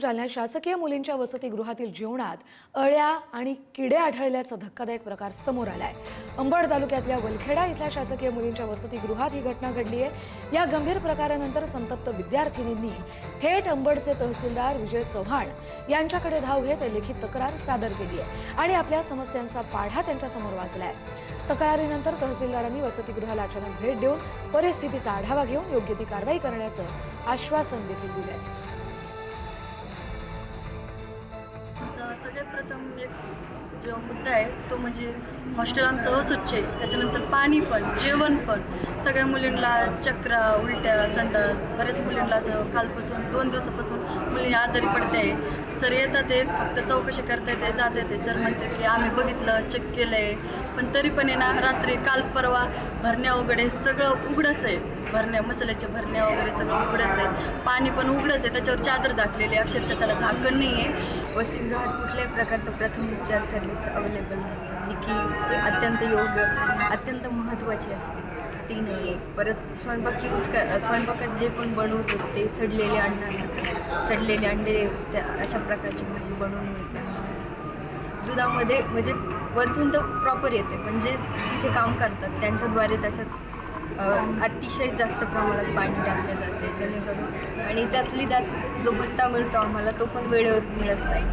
जालन्यात शासकीय मुलींच्या वसतिगृहातील जेवणात अळ्या आणि किडे आढळल्याचा धक्कादायक प्रकार समोर आलाय। अंबड तालुक्यातल्या वलखेडा इथल्या शासकीय मुलींच्या वसतिगृहात ही घटना घडली आहे। या गंभीर प्रकारानंतर संतप्त विद्यार्थिनींनी थेट अंबडचे तहसीलदार विजय चव्हाण यांच्याकडे धाव घेत लेखी तक्रार सादर केली आहे आणि आपल्या समस्यांचा पाढा त्यांच्यासमोर वाचलाय। तक्रारीनंतर तहसीलदारांनी वसतिगृहाला अचानक भेट देऊन परिस्थितीचा आढावा घेऊन योग्य ती कारवाई करण्याचं आश्वासन देखील दिलंय। सगळ्यात प्रथम एक जो मुद्दा आहे तो म्हणजे हॉस्टेल आमचं अस्वच्छ आहे, त्याच्यानंतर पाणी पण जेवण पण सगळ्या मुलींना चक्रा उलट्या संडास बऱ्याच मुलींना असं कालपासून 2 दिवसापासून मुली आजारी पडते आहे। सर येतात आहेत, फक्त चौकशी करता येते जात येते। सर म्हणतात की आम्ही बघितलं चेक केलं आहे, पण तरी पण आहे ना रात्री काल परवा भरण्या वगैरे सगळं उघडंच आहे, भरण्या मसाल्याच्या भरण्या वगैरे सगळं उघडंच आहे, पाणी पण उघडंच आहे, त्याच्यावर चादर झाकलेली आहे, अक्षरशः त्याला झाकण नाही आहे। वसतिगृहात कुठल्याही प्रकारचं प्रथम उपचार सर्व्हिस अवेलेबल नाही आहे, जी की अत्यंत योग्य अत्यंत महत्त्वाची असते, ती नाही आहे। परत स्वयंपाकात जे पण बनवतो ते सडलेले सडलेले अंडे त्या अशा प्रकारची भाजी बनवून मिळते। दुधामध्ये म्हणजे वरतून तर प्रॉपर येते, पण जे तिथे काम करतात त्यांच्याद्वारे त्याच्यात अतिशय जास्त प्रमाणात पाणी टाकले जाते, जेणेकरून आणि त्यातली त्यात जो भत्ता मिळतो आम्हाला तो पण वेळेवर मिळत नाही।